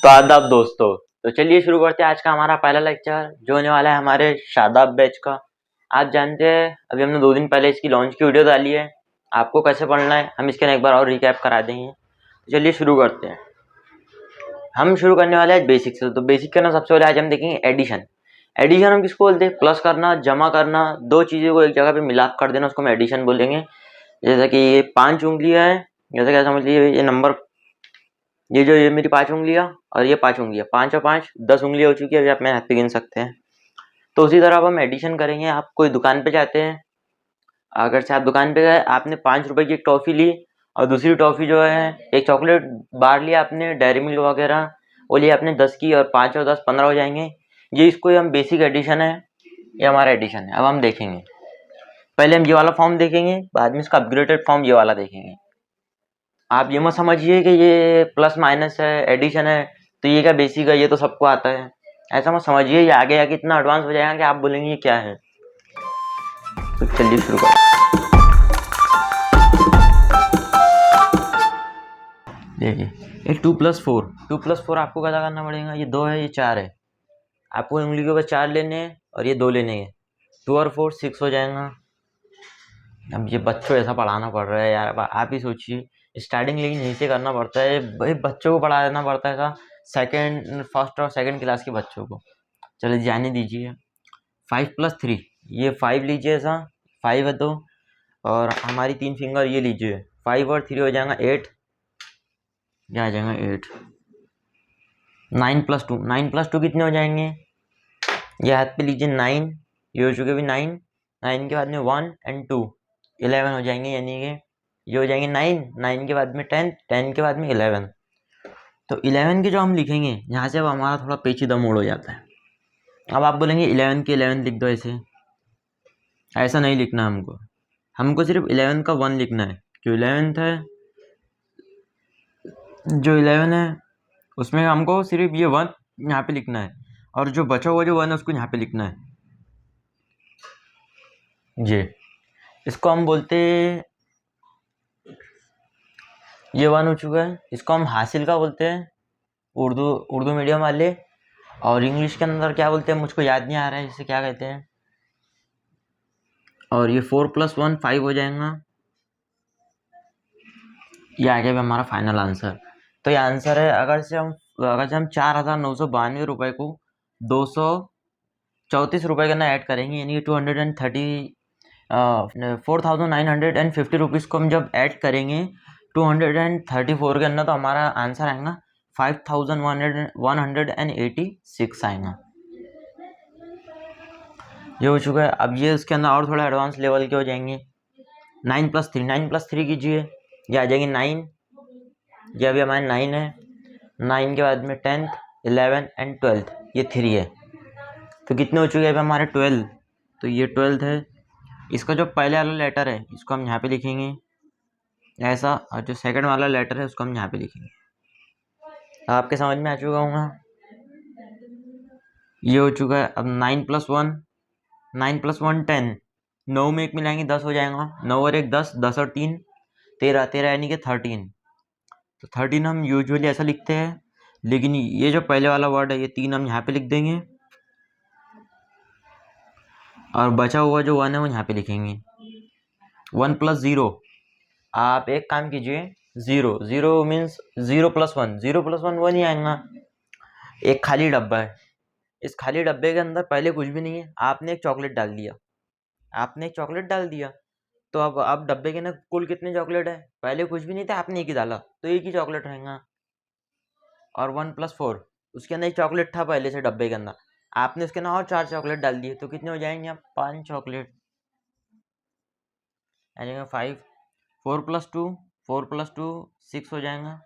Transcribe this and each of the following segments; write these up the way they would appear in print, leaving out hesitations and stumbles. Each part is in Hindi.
तो आदाब दोस्तों। तो चलिए शुरू करते हैं आज का हमारा पहला लेक्चर जो होने वाला है हमारे शादाब बैच का। आप जानते हैं अभी हमने 2 दिन पहले इसकी लॉन्च की वीडियो डाली है। आपको कैसे पढ़ना है हम इसके एक बार और रिकैप करा देंगे। तो चलिए शुरू करते हैं। हम शुरू करने वाले हैं बेसिक से। तो बेसिक करना सबसे पहले आज हम देखेंगे एडिशन। एडिशन हम किसको बोलते हैं? प्लस करना, जमा करना, दो चीज़ों को एक जगह पे मिलाप कर देना, उसको हम एडिशन बोलेंगे। जैसा कि ये 5 उंगलियां है, जैसे क्या समझ लीजिए ये नंबर, ये मेरी 5 उंगलियां और ये 5 उंगलियां, 5 और 5 10 उंगलियां हो चुकी है। अभी आप मेरे हाथ पे गिन सकते हैं। तो उसी तरह अब हम एडिशन करेंगे। आप कोई दुकान पे जाते हैं, अगर से आप दुकान पे गए, आपने 5 रुपए की एक टॉफी ली और दूसरी टॉफी जो है एक चॉकलेट बार लिया आपने, डेयरी मिल्क वगैरह वो लिया आपने 10 की, और 5 और 10 15 हो जाएंगे। ये इसको हम बेसिक एडिशन है, ये हमारा एडिशन है। अब हम देखेंगे, पहले हम ये वाला फॉर्म देखेंगे, बाद में इसका अपग्रेडेड फॉर्म ये वाला देखेंगे। आप ये मत समझिए कि ये प्लस माइनस है, एडिशन है तो ये क्या बेसिक है, ये तो सबको आता है, ऐसा मत समझिए। ये आगे आगे इतना एडवांस हो जाएगा कि आप बोलेंगे ये क्या है। तो चलिए शुरू करें। देखिए ये 2+4 आपको क्या करना पड़ेगा? ये 2 है, ये 4 है, आपको उंगली के ऊपर 4 लेने हैं और ये 2 लेने हैं। 2 और 4 6 हो जाएगा। अब ये बच्चों ऐसा पढ़ाना पड़ रहा है यार, आप ही सोचिए। स्टार्टिंग लेकिन यहीं से करना पड़ता है भाई, बच्चों को पढ़ा देना पड़ता है ऐसा, फर्स्ट और सेकंड क्लास के बच्चों को। चलिए जाने दीजिए। 5+3, ये 5 लीजिए ऐसा, 5 है तो, और हमारी 3 फिंगर ये लीजिए, 5 और 3 हो जाएगा 8, क्या आ जाएगा 8। 9+2 कितने हो जाएंगे? ये हाथ पे लीजिए 9, ये हो चुके भी 9, 9 के बाद में 1 और 2 11 हो जाएंगे, यानी कि ये हो जाएंगे 9, 9 के बाद में 10, 10 के बाद में 11। तो 11 के जो हम लिखेंगे यहाँ से अब हमारा थोड़ा पेचीदा मोड़ हो जाता है। अब आप बोलेंगे 11 के 11 लिख दो, ऐसा नहीं लिखना हमको सिर्फ 11 का 1 लिखना है। जो 11 है उसमें हमको सिर्फ ये 1 यहाँ पे लिखना है, और जो बचा हुआ जो 1 है उसको यहाँ पे लिखना है। ये इसको हम बोलते, ये 1 हो चुका है, इसको हम हासिल का बोलते हैं उर्दू मीडियम वाले, और इंग्लिश के अंदर क्या बोलते हैं मुझको याद नहीं आ रहा है, इसे क्या कहते हैं। और ये 4+1 5 हो जाएगा। ये आ गया हमारा फाइनल आंसर। तो ये आंसर है। अगर से हम 4,992 रुपये को 234 रुपये के ना ऐड करेंगे, यानी कि 4,950 रुपीज़ को हम जब ऐड करेंगे 234 के अंदर, तो हमारा आंसर आएगा 5,186 आएगा। ये हो चुका है। अब ये इसके अंदर और थोड़ा एडवांस लेवल के हो जाएंगे। 9+3 कीजिए, ये आ जाएंगे 9, ये अभी हमारे 9 है, 9 के बाद में 10th 11 एंड 12th, ये 3 है। तो कितने हो चुके हैं अभी हमारे 12। तो ये 12th है। इसका जो पहले वाला लेटर है इसको हम यहाँ पे लिखेंगे ऐसा, और जो सेकंड वाला लेटर है उसको हम यहाँ पे लिखेंगे। आपके समझ में आ चुका होगा। ये हो चुका है। अब 9+1 10, 9 में 1 मिलाएंगे 10 हो जाएगा, 9 और 1 10, 10 और 3 13, 13 यानी कि 13। तो 13 हम यूजुअली ऐसा लिखते हैं, लेकिन ये जो पहले वाला वर्ड है ये 3 हम यहाँ पे लिख देंगे, और बचा हुआ जो 1 है वो यहाँ पे लिखेंगे। 1+0, आप एक काम कीजिए, 0 मीन्स 0+1, 0+1 वो नहीं आएगा। एक खाली डब्बा है, इस खाली डब्बे के अंदर पहले कुछ भी नहीं है, आपने एक चॉकलेट डाल दिया, तो अब डब्बे के अंदर कुल कितने चॉकलेट है? पहले कुछ भी नहीं था, आपने एक ही डाला तो एक ही चॉकलेट रहेगा। और 1+4, उसके अंदर एक चॉकलेट था पहले से डब्बे के अंदर, आपने उसके अंदर और 4 चॉकलेट डाल दिए, तो कितने हो जाएंगे? अब 5 चॉकलेट आ जाएगा 5। 4+2 6 हो जाएगा,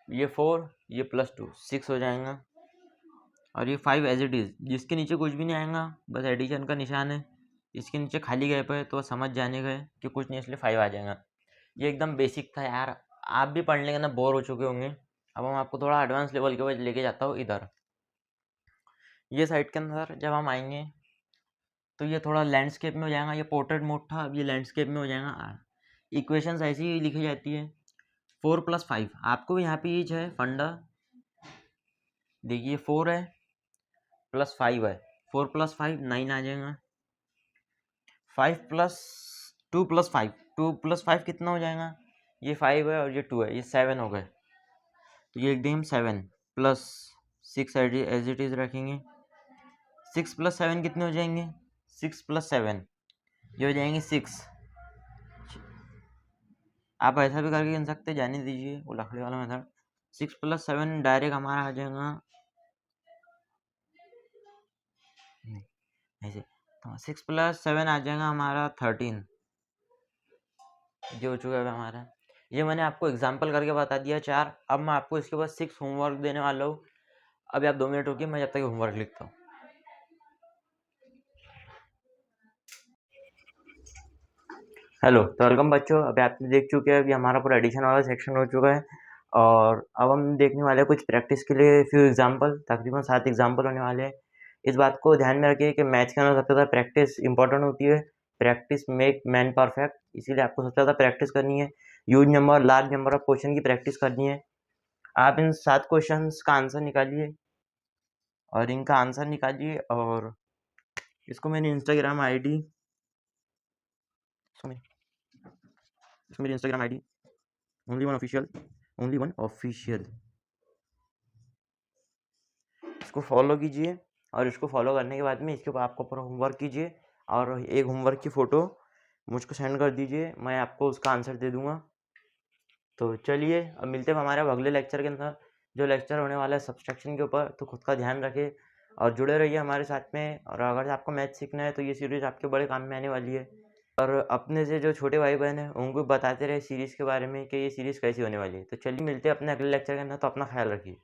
ये 4 ये +2 6 हो जाएगा, और ये 5 एज इट इज़, जिसके नीचे कुछ भी नहीं आएगा, बस एडिशन का निशान है, इसके नीचे खाली गैप है, तो समझ जाने गए कि कुछ नहीं, इसलिए 5 आ जाएगा। ये एकदम बेसिक था यार, आप भी पढ़ने के ना बोर हो चुके होंगे। अब हम आपको थोड़ा एडवांस लेवल के ऊपर लेके जाता हूँ। इधर ये साइड के अंदर जब हम आएंगे तो ये थोड़ा लैंडस्केप में हो जाएगा, ये पोर्ट्रेट मोड था, अब ये लैंडस्केप में हो जाएगा। इक्वेशंस ऐसी ही लिखी जाती है। 4+5, आपको भी यहाँ पे ये है फंडा देखिए 4 है प्लस 5 है, 4 प्लस 5 9 आ जाएगा। 5 प्लस 2 प्लस 5, 2 प्लस 5 कितना हो जाएगा? ये 5 है और ये 2 है, ये 7 हो गए। तो ये लिख देंगे हम 7 प्लस 6 एज इट इज रखेंगे। 6 प्लस 7 कितने हो जाएंगे? 6 प्लस 7 ये हो जाएंगे 6। आप ऐसा भी करके गिन सकते, जाने दीजिए वो लकड़ी वाला मेथड। 6 प्लस 7 डायरेक्ट हमारा आ जाएगा ऐसे, तो 6 प्लस 7 आ जाएगा हमारा 13, जो हो चुका है हमारा। ये मैंने आपको एग्जाम्पल करके बता दिया 4। अब मैं आपको इसके बाद 6 होमवर्क देने वाला हूँ। अभी आप 2 मिनट रुकिए, मैं जब तक होमवर्क लिखता हूँ। हेलो, तो वेलकम बच्चों। अभी आपने देख चुके हैं, अभी हमारा पूरा एडिशन वाला सेक्शन हो चुका है और अब हम देखने वाले हैं कुछ प्रैक्टिस के लिए फ्यू एग्जाम्पल। तकरीबन 7 एग्जाम्पल होने वाले हैं। इस बात को ध्यान में रखिए कि मैथ्स के अंदर सबसे ज़्यादा प्रैक्टिस इंपॉर्टेंट होती है। प्रैक्टिस मेक मैन परफेक्ट, इसीलिए आपको सबसे ज़्यादा प्रैक्टिस करनी है। Huge number, large number of question की प्रैक्टिस करनी है। आप इन 7 क्वेश्चन का आंसर निकालिए और इनका आंसर निकालिए और इसको मेरी इंस्टाग्राम आईडी, मेरी Instagram ID only one official, इसको फॉलो कीजिए और इसको फॉलो करने के बाद में इसके ऊपर आपको पूरा होमवर्क कीजिए और एक होमवर्क की फ़ोटो मुझको सेंड कर दीजिए, मैं आपको उसका आंसर दे दूंगा। तो चलिए अब मिलते हैं हमारे अगले लेक्चर के अंदर, जो लेक्चर होने वाला है सब्सट्रैक्शन के ऊपर। तो खुद का ध्यान रखें और जुड़े रहिए हमारे साथ में। और अगर आपको मैथ सीखना है तो ये सीरीज़ आपके बड़े काम में आने वाली है। और अपने से जो छोटे भाई बहन हैं उनको बताते रहे सीरीज़ के बारे में कि ये सीरीज़ कैसी होने वाली है। तो चलिए मिलते हैं अपने अगले लेक्चर के अंदर, तो अपना ख्याल रखिए।